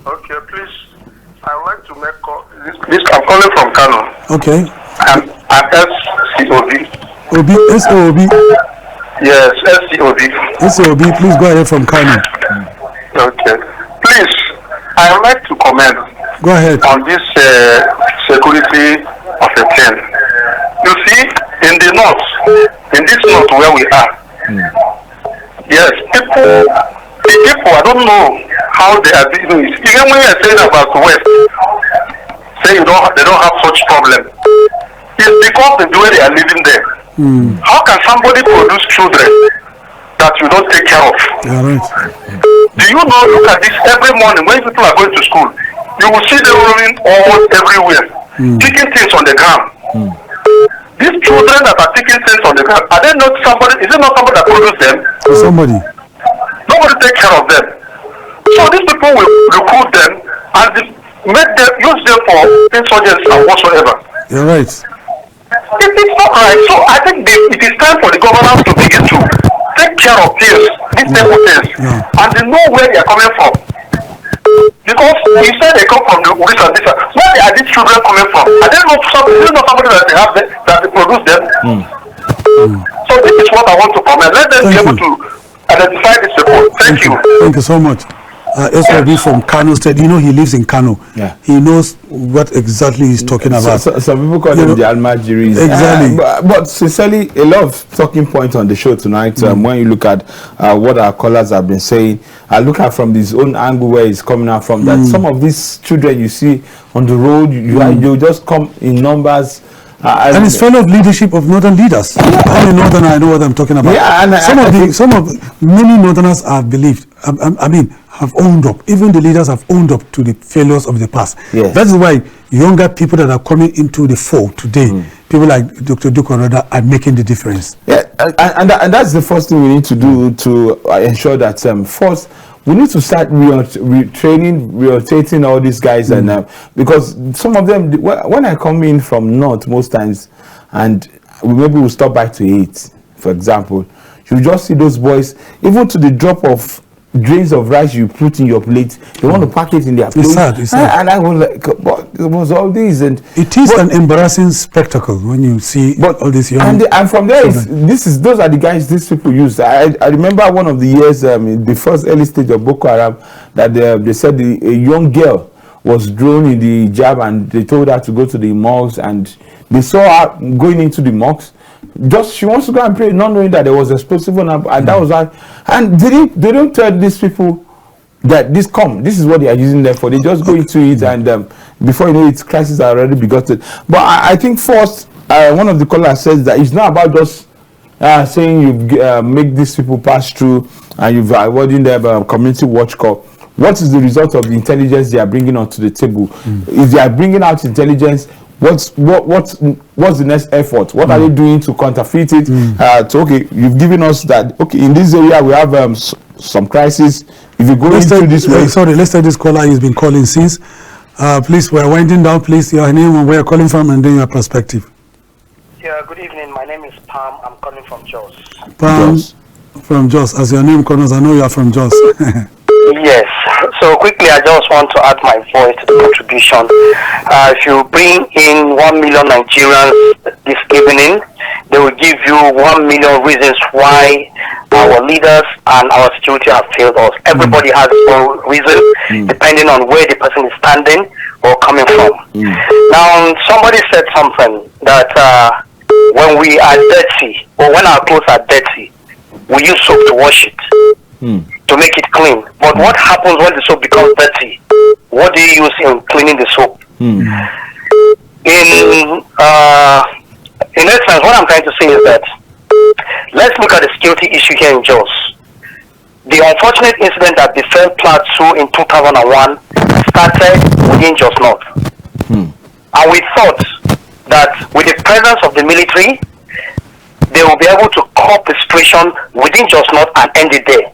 Okay, please. I would like to make call. This I'm calling from Kano.
Okay.
I'm SCOB.
SOB.
Yes, SCOB.
SOB, please go ahead from Kano.
Okay. Please, I would like to comment.
Go ahead.
On this security of a thing. You see, in the north, in this north where we are, yes, the people, I don't know how they are doing it. Even when you're saying about the West, say they don't have such problem. It's because of the way they are living there. How can somebody produce children that you don't take care of?
Right.
Do you know, look at this every morning when people are going to school, you will see them running almost everywhere, taking things on the ground. These children that are taking things on the ground, are they not somebody, is it not somebody that produces them?
Somebody.
Nobody take care of them. So these people will recruit them and make them, use them for insurgents and whatsoever.
You're right.
It's not right. So I think it is time for the governors to begin to take care of things, these simple things, and they know where they are coming from. Because you said they come from this and this. Where are these children coming from? Are they not somebody that they have that they produce them? So this is what I want to comment. Let them be able to identify this people. Thank you.
Thank you so much. SYB from Kano State. You know, he lives in Kano. Yeah. He knows what exactly he's talking about.
Some people call them the Almajiris.
Exactly.
But sincerely, a lot of talking points on the show tonight. When you look at what our callers have been saying, I look at from this own angle where it's coming out from, that some of these children you see on the road, you just come in numbers.
And it's full of leadership of northern leaders. I'm a northerner, I know what I'm talking about.
Yeah, and
many northerners have believed, have owned up. Even the leaders have owned up to the failures of the past. Yes. That is why younger people that are coming into the fold today, people like Dr. Radda, are making the difference.
Yeah, and that's the first thing we need to do to ensure that first, we need to start rotating all these guys, and because some of them, when I come in from north most times, and maybe we'll stop by to eat, for example, you just see those boys, even to the drop of grains of rice you put in your plate, they want to pack it in their plate.
It's sad.
And I was like, but it was all this, and
it is an embarrassing spectacle when you see all these young.
And from there, those are the guys these people use. I remember one of the years, in the first early stage of Boko Haram, that they said a young girl was drawn in the hijab, and they told her to go to the mosques, and they saw her going into the mosques. She wants to go and pray, not knowing that there was explosive on her, and that was her. And they don't tell these people that this is what they are using them for. They just go into it, and before you know it, crises are already begotten. But I think first, one of the callers says that it's not about just saying you make these people pass through and you've avoiding them community watch call. What is the result of the intelligence they are bringing onto the table? If they are bringing out intelligence, what's the next effort? What are they doing to counterfeit it? Okay, you've given us that. Okay, in this area we have some crisis. If you go into this way,
sorry, let's take this caller. He's been calling since. Please, we're winding down. Please, your name and where you're calling from, and then your perspective.
Yeah, good evening. My name is Pam. I'm calling from Jos.
Pam from Jos. As your name connotes, I know you are from Jos.
Yes. So quickly, I just want to add my voice to the contribution. If you bring in 1 million Nigerians this evening, they will give you 1 million reasons why our leaders and our security have failed us. Everybody has their own reason, depending on where the person is standing or coming from. Now, somebody said something that when we are dirty, or when our clothes are dirty, we use soap to wash it. To make it clean. But what happens when the soap becomes dirty? What do you use in cleaning the soap? In essence, what I'm trying to say is that let's look at the security issue here in Jos. The unfortunate incident that befell Plateau in 2001 started within Jos North. And we thought that with the presence of the military, they will be able to curb the situation within Jos North and end it there.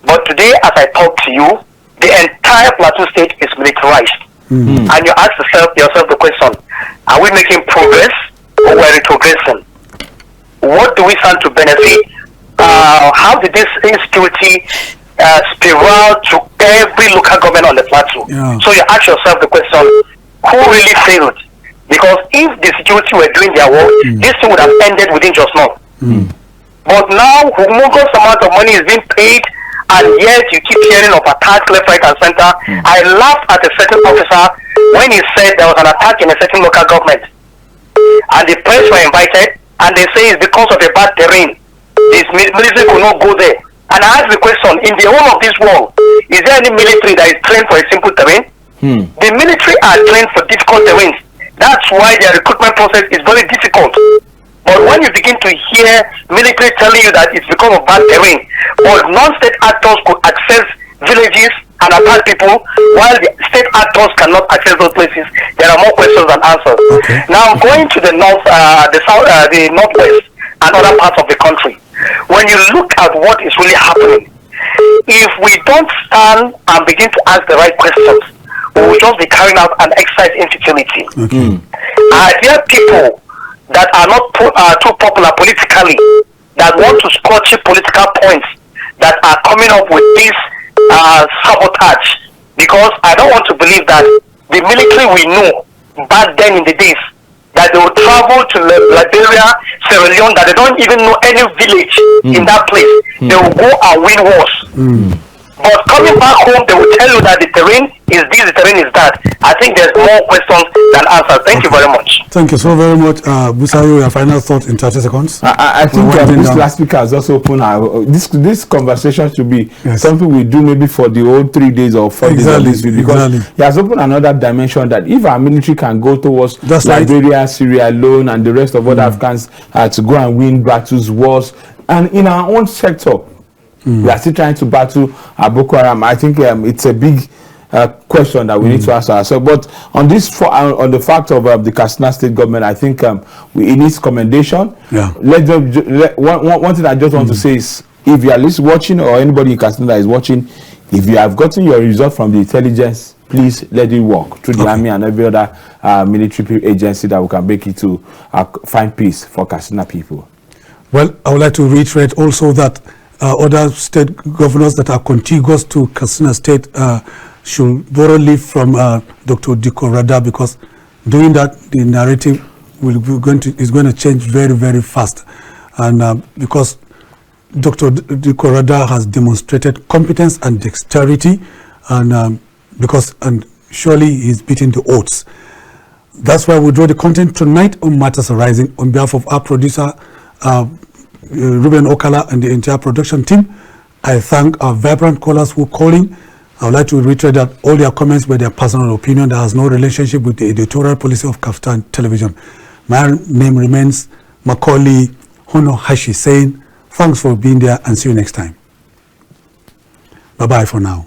But today, as I talk to you, the entire Plateau State is militarized. And you ask yourself the question, are we making progress or we're retrogressing? What do we stand to benefit? How did this insecurity spiral to every local government on the Plateau? So you ask yourself the question, who really failed? Because if the security were doing their work, this thing would have ended within Jos North. But now, humongous amount of money is being paid, and yet you keep hearing of attacks left, right, and center. I laughed at a certain officer when he said there was an attack in a certain local government, and the press were invited, and they say it's because of a bad terrain. This military could not go there. And I asked the question, in the whole of this world, is there any military that is trained for a simple terrain? The military are trained for difficult terrains. That's why their recruitment process is very difficult. But when you begin to hear military telling you that it's because of bad terrain, but non-state actors could access villages and attack people, while the state actors cannot access those places, there are more questions than answers. Now, going to the north, the northwest and other parts of the country, when you look at what is really happening, if we don't stand and begin to ask the right questions, we will just be carrying out an exercise in futility. Are there people that are not too popular politically, that want to score cheap political points, that are coming up with this sabotage? Because I don't want to believe that the military we know back then in the days, that they will travel to Liberia, Sierra Leone, that they don't even know any village in that place. They will go and win wars. But coming back home, they will tell you that the terrain is this, the terrain is that. I think there's more questions than answers. Thank you very much.
Thank you so very much. Busayo, your final thought in 30 seconds.
I think this last speaker has also opened this conversation should be something we do maybe for the whole 3 days or 4 days of this week, because he has opened another dimension that if our military can go towards Liberia, Syria alone, and the rest of other Afghans to go and win battles, wars, and in our own sector, we are still trying to battle Boko Haram. I think it's a big question that we need to ask ourselves. But on this, on the fact of the Katsina state government, I think it needs commendation. One thing I just want to say is, if you are watching, or anybody in Katsina that is watching, if you have gotten your result from the intelligence, please let it work through the army and every other military agency that we can make it to find peace for Katsina people. Well,
I would like to reiterate also that other state governors that are contiguous to Katsina State should borrow leave from Dr. Diko Radda, because doing that, the narrative is going to change very, very fast. And because Dr. Diko Radda has demonstrated competence and dexterity, and surely he's beating the odds. That's why we draw the content tonight on Matters Arising. On behalf of our producer, Ruben Okala, and the entire production team, I thank our vibrant callers who call in. I would like to reiterate that all their comments were their personal opinion that has no relationship with the editorial policy of KAFTAN Television. My name remains Macauley Hunohashi, saying thanks for being there and see you next time. Bye-bye for now.